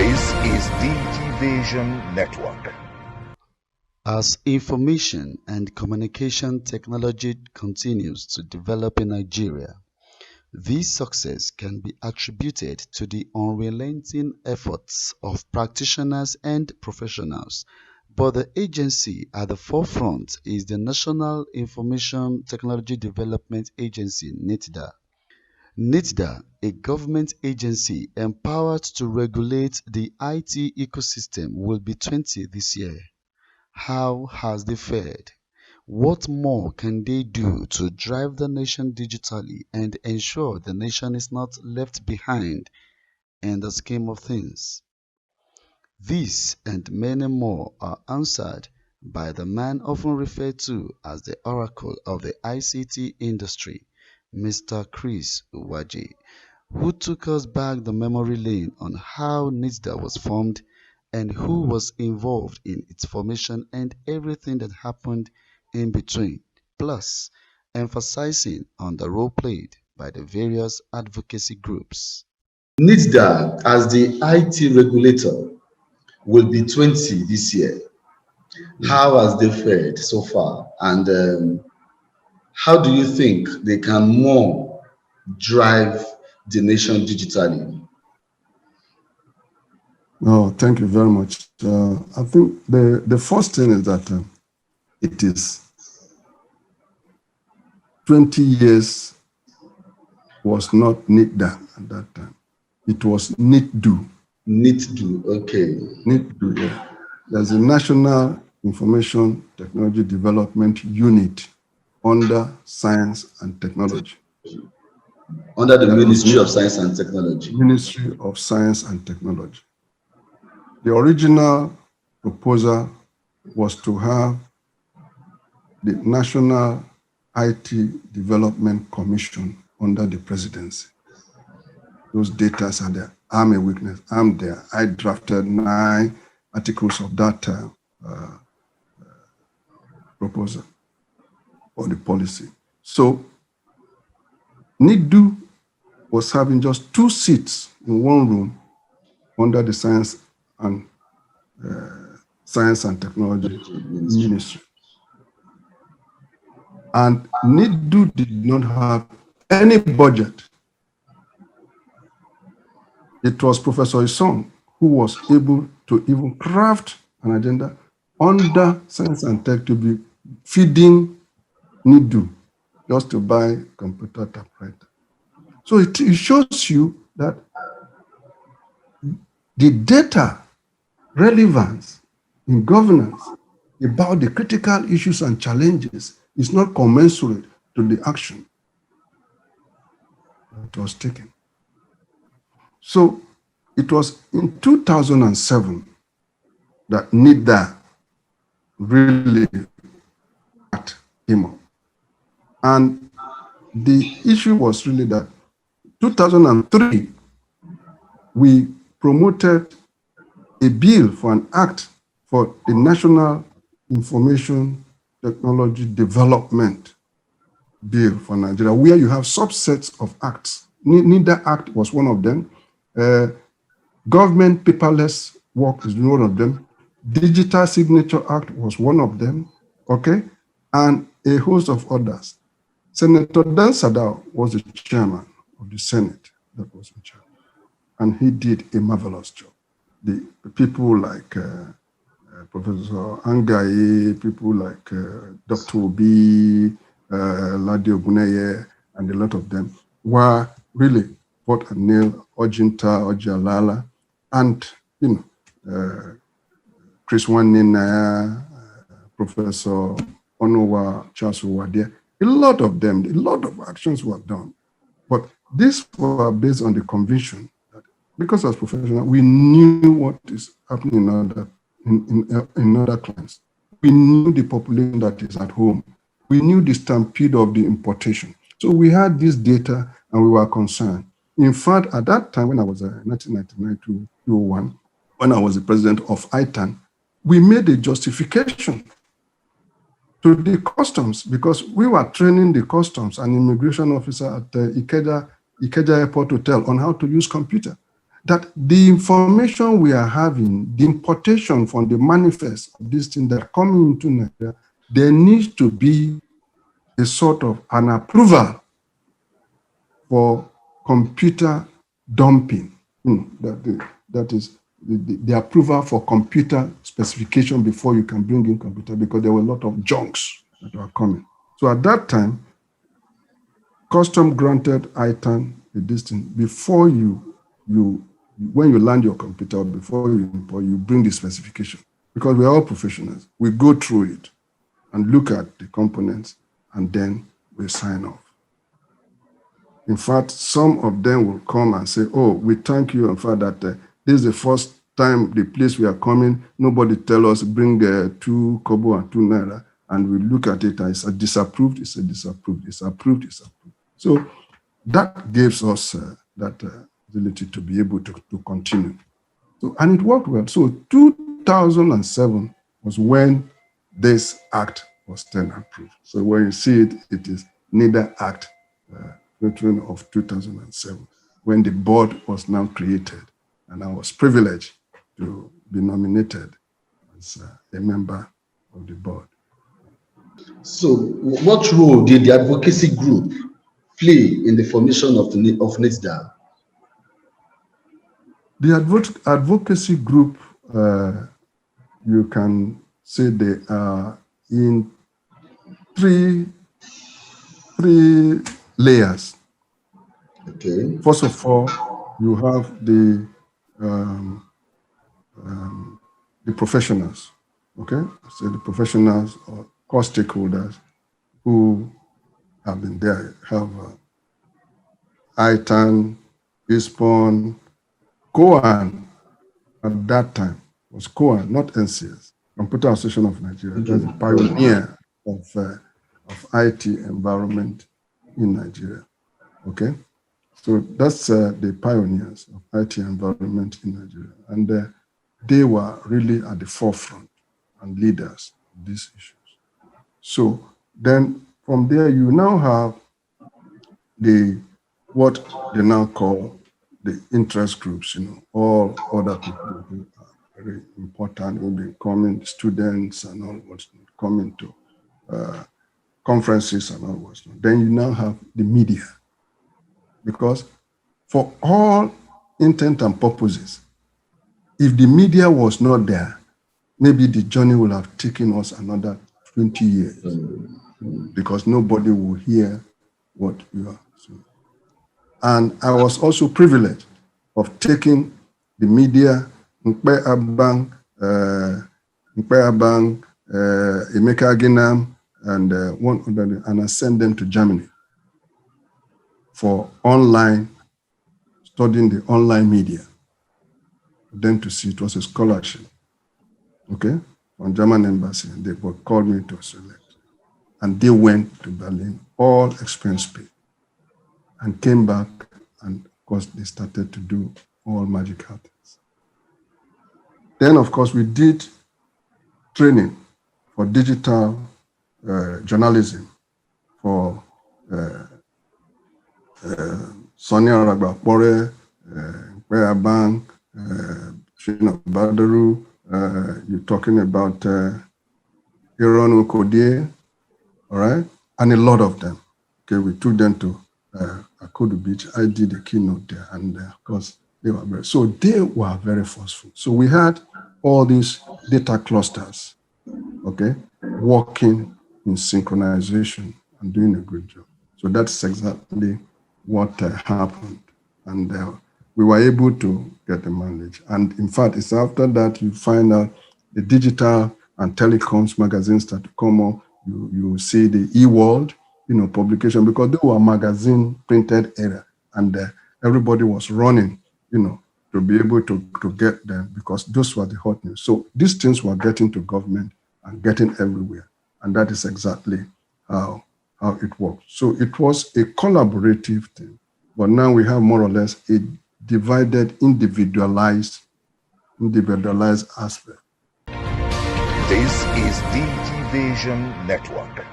This is Digivation Network. As information and communication technology continues to develop in Nigeria, this success can be attributed to the unrelenting efforts of practitioners and professionals, but the agency at the forefront is the National Information Technology Development Agency (NITDA). NITDA, a government agency empowered to regulate the IT ecosystem, will be 20 this year. How has they fared? What more can they do to drive the nation digitally and ensure the nation is not left behind in the scheme of things? This and many more are answered by the man often referred to as the oracle of the ICT industry, Mr. Chris Uwaje, who took us back the memory lane on how NITDA was formed and who was involved in its formation and everything that happened in between, plus emphasizing on the role played by the various advocacy groups. NITDA, as the IT regulator, will be 20 this year. How has they fared so far? And how do you think they can more drive the nation digitally? Oh, thank you very much. I think the first thing is that it is 20 years was not NITDA at that time. It was NITDU. NITDU, okay. NITDU, yeah. There's a National Information Technology Development Unit under Science and Technology. Under the Ministry of Science and Technology. Ministry of Science and Technology. The original proposal was to have the National IT Development Commission under the presidency. Those data are there. I'm a witness. I'm there. I drafted 9 articles of that proposal or the policy. So NITDU was having just 2 seats in one room under the Science and Technology Ministry. And NITDU did not have any budget. It was Professor Isong who was able to even craft an agenda under Science and Tech to be feeding NITDU just to buy computer typewriter. So it shows you that the data relevance in governance about the critical issues and challenges is not commensurate to the action that was taken. So it was in 2007 that NITDA really came up. And the issue was really that 2003, we promoted a bill for an act for the National Information Technology Development Bill for Nigeria, where you have subsets of acts. NITDA Act was one of them. Government paperless work is one of them. Digital Signature Act was one of them, okay? And a host of others. Senator Dan Sadao was the chairman of the Senate that was in charge, and he did a marvelous job. The people like Professor Angai, people like Dr. Obi, Ladi Oguneye, and a lot of them were really fought and nail, Ojinta, Ojialala, and Chris Wanina, Professor Onowa, Charles Uwaje, a lot of them, a lot of actions were done. But these were based on the conviction that because as professionals, we knew what is happening in other clients. We knew the population that is at home. We knew the stampede of the importation. So we had this data and we were concerned. In fact, at that time, when I was 1999 to 2001, when I was the president of ITAN, we made a justification to the customs because we were training the customs and immigration officer at the Ikeja Airport Hotel on how to use computer. that the information we are having, the importation from the manifest of this thing that coming into Nigeria, there needs to be a sort of an approval for computer dumping. That is the approval for computer specification before you can bring in computer, because there were a lot of junks that were coming. So at that time, custom granted ITAN a distance before when you land your computer, before you import, you bring the specification, because we're all professionals. We go through it and look at the components, and then we sign off. In fact, some of them will come and say, oh, we thank you, in fact, that this is the first time the place we are coming, nobody tell us bring 2 kobo and 2 naira, and we look at it and it's a disapproved, it's a disapproved, it's approved, it's approved. So that gives us that ability to be able to continue. So, and it worked well. So 2007 was when this act was then approved. So when you see it, it is NITDA Act of 2007, when the board was now created, and I was privileged to be nominated as a member of the board. So what role did the advocacy group play in the formation of NITDA? The advocacy group, you can say they are in three layers. Okay. First of all, you have the professionals, okay? So the professionals or core stakeholders who have been there, have ITAN, ISPON, COAN at that time was COAN, not NCS, Computer Association of Nigeria. That's the pioneer of IT environment in Nigeria, okay? So that's the pioneers of IT environment in Nigeria. And they were really at the forefront and leaders of these issues. So then from there, you now have what they now call the interest groups, all other people who are very important, will be coming, students and all what's coming to conferences and all what's not. Then you now have the media, because for all intent and purposes, if the media was not there, maybe the journey would have taken us another 20 years, because nobody will hear what you are saying. And I was also privileged of taking the media, Mkpe Abang, Emeka Aginam, and one other, and I sent them to Germany for studying the online media. Then to see, it was a scholarship, okay, from German embassy, and they called me to select. And they went to Berlin, all expense paid, and came back, and of course they started to do all magical things. Then of course we did training for digital journalism for Sonia Ragbapore, Abang, Shina Badaru, you're talking about Aaron Okodie, all right, and a lot of them. Okay, we took them to Akodo Beach. I did the keynote there, and of course they were very forceful. So we had all these data clusters, okay, working in synchronization and doing a good job. So that's exactly what happened, and we were able to get the mileage. And in fact, it's after that you find out the digital and telecoms magazines start to come up. You see the e-world, publication, because they were magazine printed era, and everybody was running, to be able to get them, because those were the hot news. So these things were getting to government and getting everywhere, and that is exactly how it worked. So it was a collaborative thing, but now we have more or less a divided, individualized aspect. This is Digivation Network.